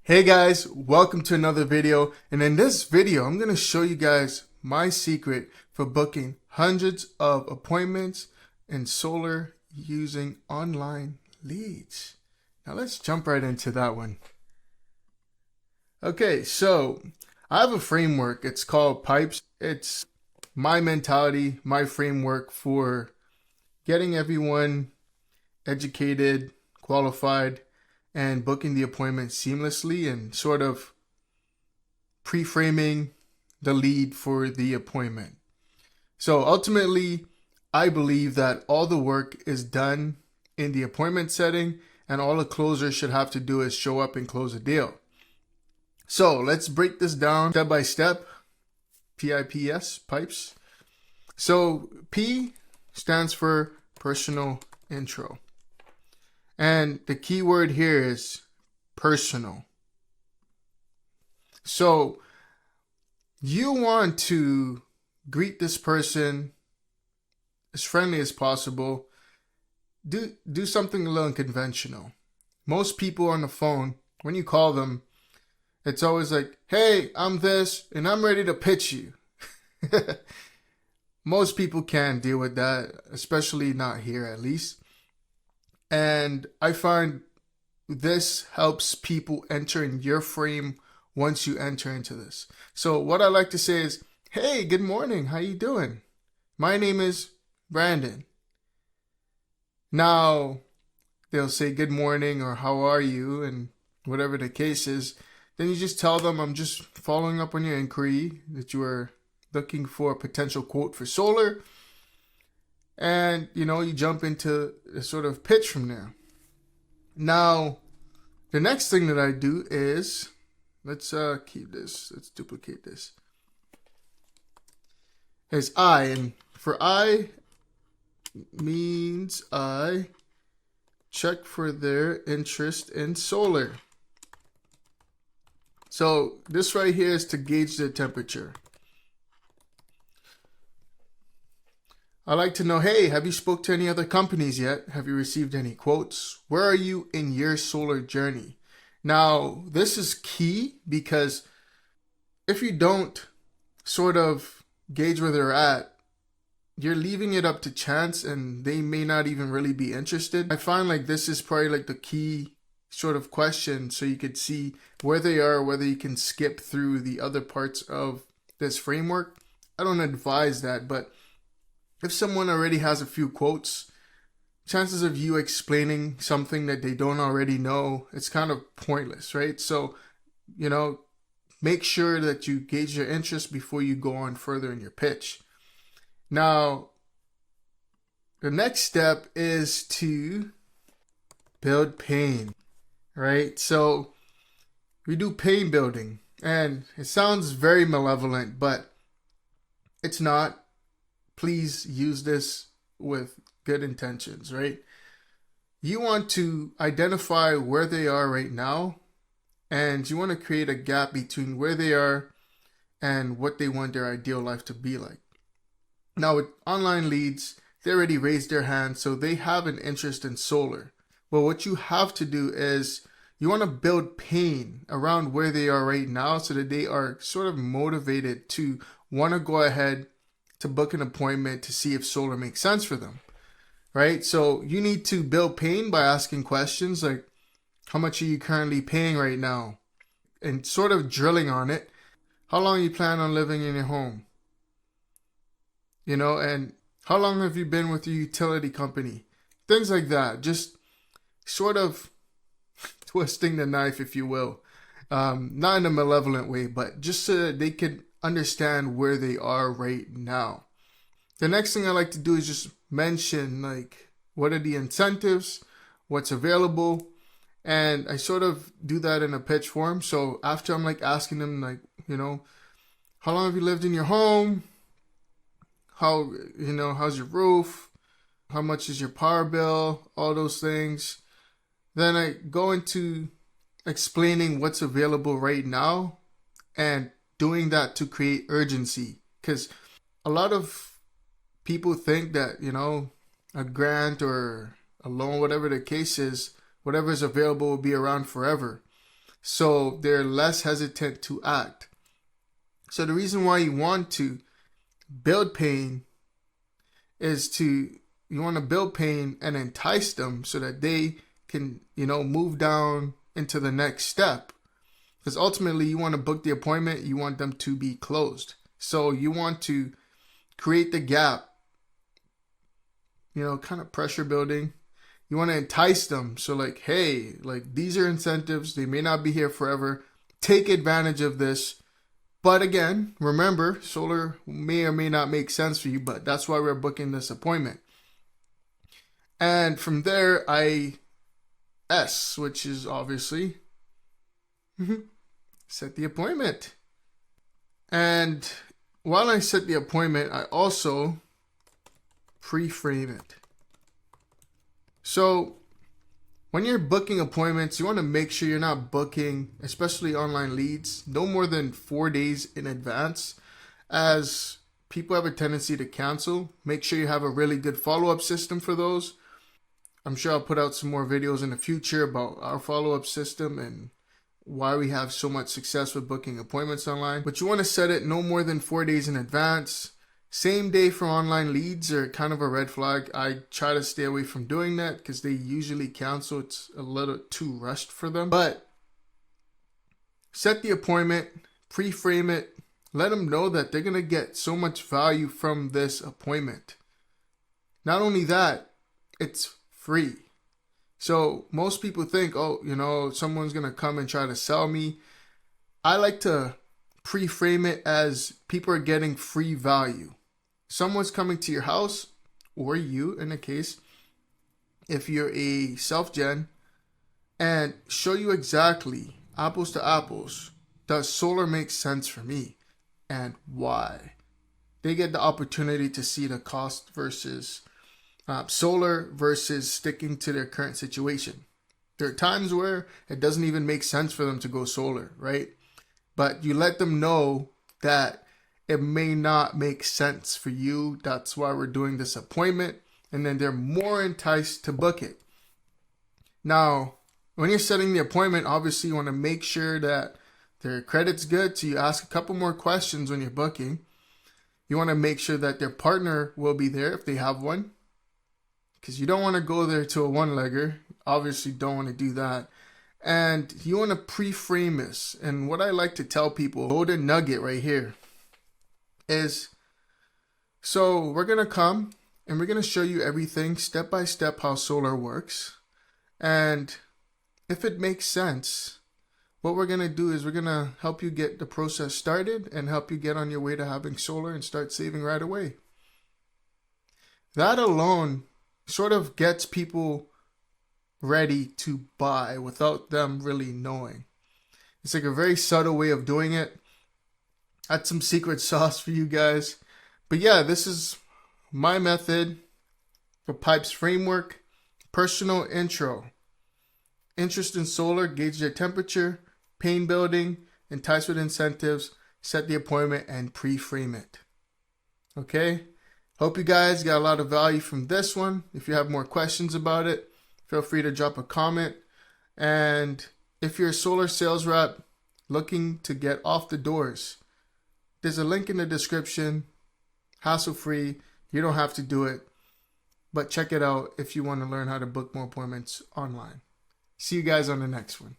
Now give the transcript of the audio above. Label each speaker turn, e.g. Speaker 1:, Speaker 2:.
Speaker 1: Hey guys, welcome to another video, and in this video I'm going to show you guys my secret for booking hundreds of appointments in solar using online leads. Now let's jump right into that one. Okay, so I have a framework. It's called Pipes. It's my mentality, my framework for getting everyone educated, qualified, and booking the appointment seamlessly and sort of pre-framing the lead for the appointment. So ultimately, I believe that all the work is done in the appointment setting, and all a closer should have to do is show up and close a deal. So let's break this down step by step. PIPS, pipes. So P stands for personal intro. And the key word here is personal. So you want to greet this person as friendly as possible. Do something a little unconventional. Most people on the phone, when you call them, it's always like, hey, I'm this and I'm ready to pitch you. Most people can't deal with that, especially not here at least. And I find this helps people enter in your frame once you enter into this. So what I like to say is, hey, good morning. How you doing? My name is Brandon. Now, they'll say good morning or how are you and whatever the case is. Then you just tell them I'm just following up on your inquiry that you are looking for a potential quote for solar. And, you jump into a sort of pitch from there. Now, the next thing that I do is, let's keep this, let's duplicate this, is I. And for I means I check for their interest in solar. So this right here is to gauge their temperature. I like to know, hey, have you spoke to any other companies yet? Have you received any quotes? Where are you in your solar journey? Now, this is key because if you don't sort of gauge where they're at, you're leaving it up to chance and they may not even really be interested. I find like this is probably like the key sort of question so you could see where they are, whether you can skip through the other parts of this framework. I don't advise that, but if someone already has a few quotes, chances of you explaining something that they don't already know, it's kind of pointless, right? So, make sure that you gauge your interest before you go on further in your pitch. Now, the next step is to build pain, right? So we do pain building, and it sounds very malevolent, but it's not. Please use this with good intentions, right? You want to identify where they are right now, and you want to create a gap between where they are and what they want their ideal life to be like. Now, with online leads, they already raised their hand, so they have an interest in solar. Well, what you have to do is you want to build pain around where they are right now so that they are sort of motivated to want to go ahead to book an appointment to see if solar makes sense for them, right? So you need to build pain by asking questions like, how much are you currently paying right now? And sort of drilling on it. How long you plan on living in your home? And how long have you been with your utility company? Things like that. Just sort of twisting the knife, if you will. Not in a malevolent way, but just so that they can understand where they are right now. The next thing I like to do is just mention like what are the incentives, what's available, and I sort of do that in a pitch form. So after I'm like asking them like, how long have you lived in your home? How, how's your roof? How much is your power bill? All those things. Then I go into explaining what's available right now and doing that to create urgency, because a lot of people think that a grant or a loan, whatever the case is, whatever is available will be around forever. so they're less hesitant to act. So the reason why you want to build pain is you want to build pain and entice them so that they can, move down into the next step. Because ultimately you want to book the appointment, you want them to be closed. So you want to create the gap, kind of pressure building. You want to entice them. So like, hey, like these are incentives. They may not be here forever. Take advantage of this. But again, remember, solar may or may not make sense for you, but that's why we're booking this appointment. And from there, which is obviously set the appointment. And while I set the appointment, I also pre-frame it. So when you're booking appointments, you want to make sure you're not booking, especially online leads, no more than 4 days in advance, as people have a tendency to cancel. Make sure you have a really good follow-up system for those. I'm sure I'll put out some more videos in the future about our follow-up system and why we have so much success with booking appointments online. But you want to set it no more than 4 days in advance. Same day for online leads are kind of a red flag. I try to stay away from doing that because they usually cancel. It's a little too rushed for them. But set the appointment, pre-frame it, let them know that they're going to get so much value from this appointment. Not only that, it's free. So most people think, someone's going to come and try to sell me. I like to pre-frame it as people are getting free value. Someone's coming to your house, or you in the case, if you're a self-gen, and show you exactly, apples to apples, does solar make sense for me and why? They get the opportunity to see the cost versus solar versus sticking to their current situation. There are times where it doesn't even make sense for them to go solar, right? But you let them know that it may not make sense for you. That's why we're doing this appointment. And then they're more enticed to book it. Now, when you're setting the appointment, obviously you want to make sure that their credit's good. So you ask a couple more questions when you're booking. You want to make sure that their partner will be there if they have one. Because you don't want to go there to a one-legger. Obviously don't want to do that. And you want to pre-frame this. And what I like to tell people, golden nugget right here, is so we're going to come and we're going to show you everything step by step how solar works. And if it makes sense, what we're going to do is we're going to help you get the process started and help you get on your way to having solar and start saving right away. That alone sort of gets people ready to buy without them really knowing. It's like a very subtle way of doing it. That's some secret sauce for you guys. But yeah, this is my method for Pipes Framework. Personal intro. Interest in solar, gauge their temperature, pain building, entice with incentives, set the appointment, and pre-frame it. Okay? Hope you guys got a lot of value from this one. If you have more questions about it, feel free to drop a comment. And if you're a solar sales rep looking to get off the doors, there's a link in the description, hassle-free. You don't have to do it, but check it out if you want to learn how to book more appointments online. See you guys on the next one.